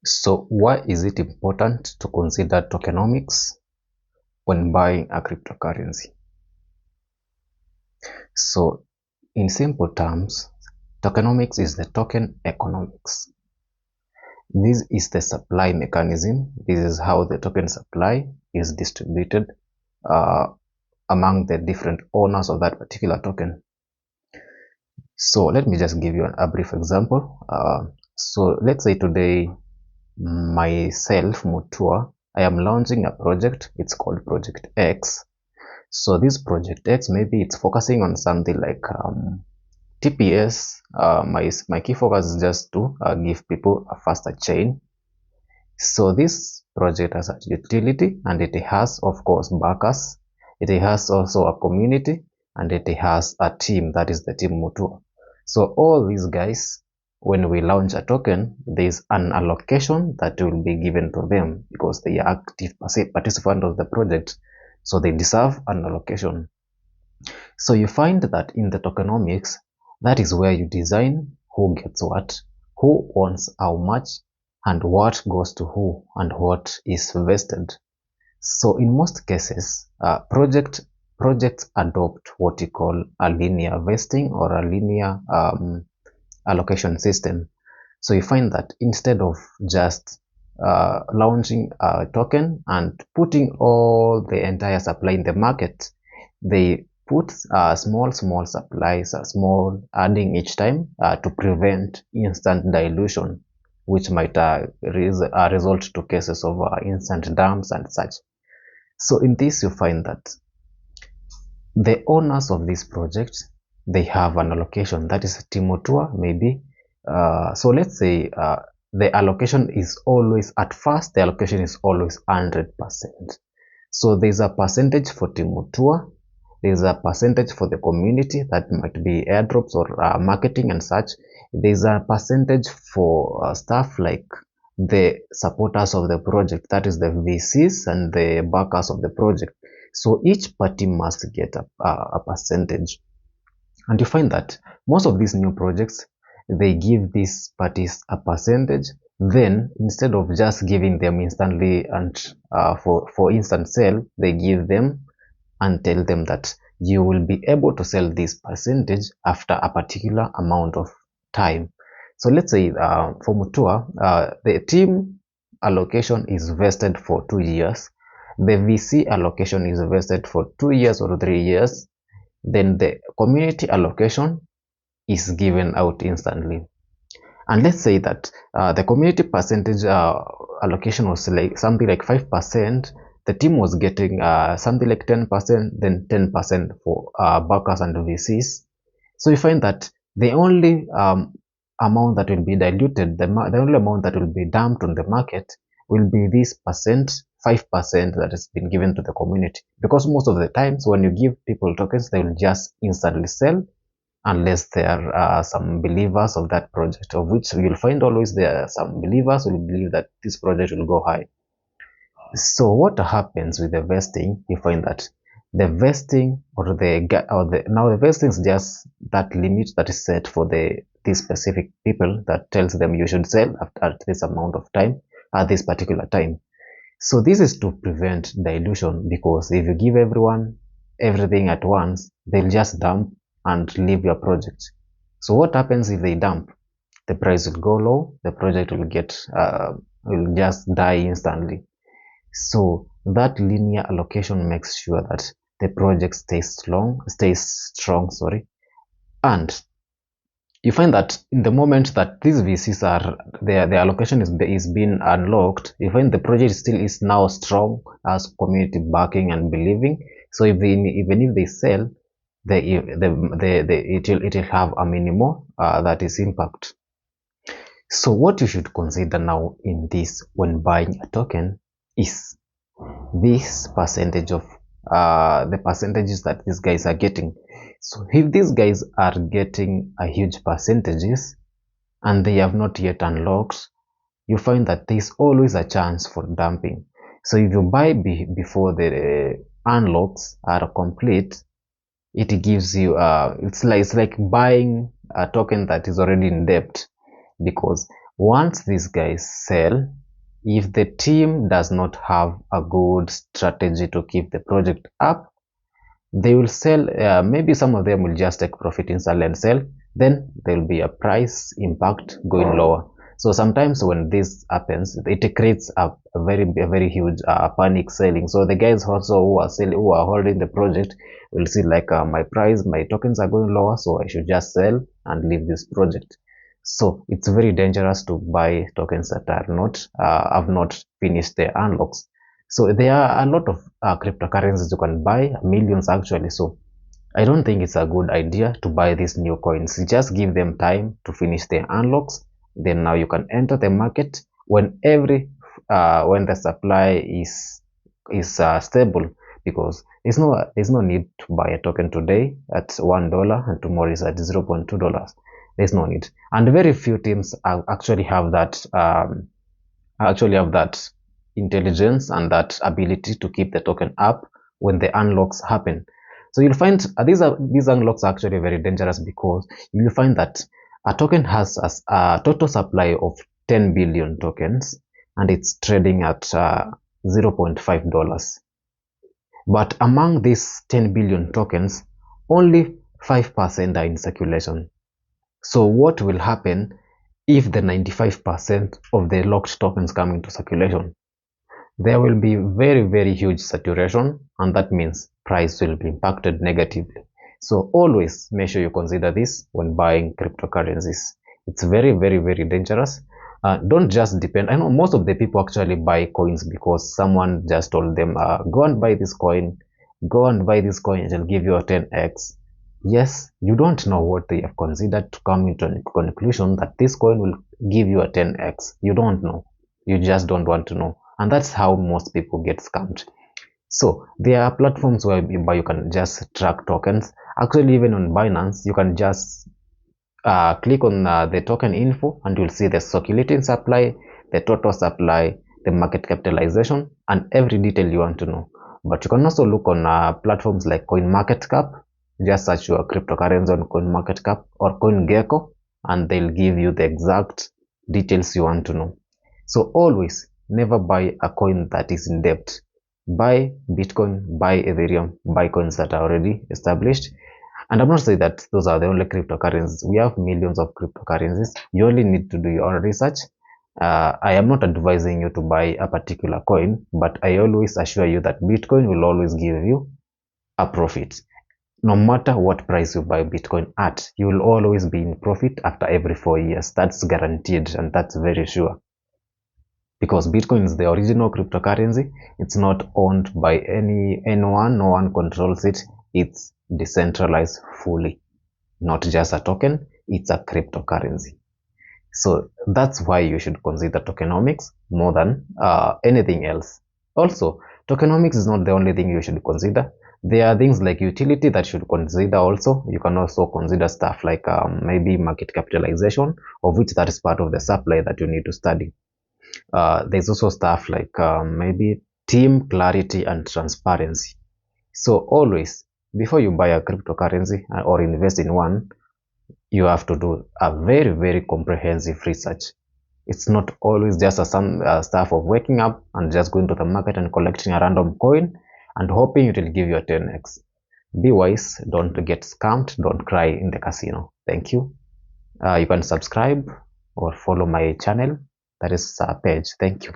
So why is it important to consider tokenomics when buying a cryptocurrency? So in simple terms, tokenomics is the token economics. This is the supply mechanism. This is how the token supply is distributed among the different owners of that particular token. So let me just give you a brief example. So let's say today, myself, Mutua, I am launching a project. It's called Project X. So this Project X, maybe it's focusing on something like TPS. My key focus is just to give people a faster chain. So this project has a utility, and it has, of course, backers. It has also a community, and it has a team, that is the team Mutua. So all these guys, when we launch a token, there is an allocation that will be given to them because they are active participants of the project. So they deserve an allocation. So you find that in the tokenomics, that is where you design who gets what, who owns how much, and what goes to who, and what is vested. So in most cases, projects adopt what you call a linear vesting or a linear allocation system. So you find that instead of just launching a token and putting all the entire supply in the market, they put small supplies, small adding each time to prevent instant dilution, which might result to cases of instant dumps and such. So in this, you find that the owners of this project, they have an allocation, that is Timotua maybe. So let's say the allocation is always, at first the allocation is always 100%. So there's a percentage for Timotua, there's a percentage for the community, that might be airdrops or marketing and such. There's a percentage for stuff like the supporters of the project, that is the VCs and the backers of the project. So each party must get a percentage. And you find that most of these new projects, they give these parties a percentage. Then instead of just giving them instantly and for instant sale, they give them and tell them that you will be able to sell this percentage after a particular amount of time. So let's say for Mutua, the team allocation is vested for 2 years. The VC allocation is vested for 2 years or 3 years. Then the community allocation is given out instantly. And let's say that the community percentage allocation was like something like 5%. The team was getting something like 10%, then 10% for backers and VCs. So you find that the only amount that will be diluted, the only amount that will be dumped on the market will be this 5% that has been given to the community. Because most of the times when you give people tokens, they will just instantly sell, unless there are some believers of that project, of which you'll find always there are some believers who will believe that this project will go high. So what happens with the vesting? You find that the vesting now the vesting is just that limit that is set for these specific people, that tells them you should sell at this amount of time at this particular time. So this is to prevent dilution, because if you give everyone everything at once, they'll just dump and leave your project. So what happens if they dump? The price will go low, the project will will just die instantly. So that linear allocation makes sure that the project stays strong, and you find that in the moment that these VCs are their allocation is being unlocked, you find the project still is now strong as community backing and believing. So even if they sell, it will have a minimal that is impact. So what you should consider now in this when buying a token is this percentage of the percentages that these guys are getting. So if these guys are getting a huge percentages and they have not yet unlocked, you find that there's always a chance for dumping. So if you buy before the unlocks are complete, it gives you it's like buying a token that is already in debt, because Once these guys sell, if the team does not have a good strategy to keep the project up, they will sell. Maybe some of them will just take profit in sell and sell. Then there will be a price impact going lower. So sometimes when this happens, it creates a very huge panic selling. So the guys also who are selling, who are holding the project, will see like my price, my tokens are going lower, so I should just sell and leave this project. So it's very dangerous to buy tokens that are not have not finished their unlocks. So there are a lot of cryptocurrencies you can buy, millions actually. So I don't think it's a good idea to buy these new coins. Just give them time to finish their unlocks. Then now you can enter the market when when the supply is stable, because there's no need to buy a token today at $1 and tomorrow is at $0.2. There's no need, and very few teams actually have that intelligence and that ability to keep the token up when the unlocks happen. So you'll find these unlocks are actually very dangerous, because you'll find that a token has a total supply of 10 billion tokens and it's trading at $0.5. But among these 10 billion tokens, only 5% are in circulation. So what will happen if the 95% of the locked tokens come into circulation? There will be very huge saturation, and that means price will be impacted negatively. So always make sure you consider this when buying cryptocurrencies. It's very dangerous. Don't just depend. I know most of the people actually buy coins because someone just told them, go and buy this coin, go and buy this coin, it'll give you a 10x. Yes, you don't know what they have considered to come into a conclusion that this coin will give you a 10x. You don't know. You just don't want to know. And that's how most people get scammed. So there are platforms where you can just track tokens. Actually, even on Binance, you can just click on the token info and you'll see the circulating supply, the total supply, the market capitalization, and every detail you want to know. But you can also look on platforms like CoinMarketCap. Just search your cryptocurrency on CoinMarketCap or CoinGecko, and they'll give you the exact details you want to know. So always never buy a coin that is in debt. Buy Bitcoin, buy Ethereum, buy coins that are already established. And I'm not saying that those are the only cryptocurrencies. We have millions of cryptocurrencies. You only need to do your own research. I am not advising you to buy a particular coin, but I always assure you that Bitcoin will always give you a profit. No matter what price you buy Bitcoin at, you will always be in profit after every 4 years. That's guaranteed, and that's very sure. Because Bitcoin is the original cryptocurrency. It's not owned by anyone. No one controls it. It's decentralized fully. Not just a token, it's a cryptocurrency. So that's why you should consider tokenomics more than anything else. Also, tokenomics is not the only thing you should consider. There are things like utility that you should consider also. You can also consider stuff like maybe market capitalization, of which that is part of the supply that you need to study. There's also stuff like maybe team clarity and transparency. So always, before you buy a cryptocurrency or invest in one, you have to do a very comprehensive research. It's not always just some stuff of waking up and just going to the market and collecting a random coin and hoping it will give you a 10x. Be wise, don't get scammed, don't cry in the casino. Thank you. You can subscribe or follow my channel, that is page. Thank you.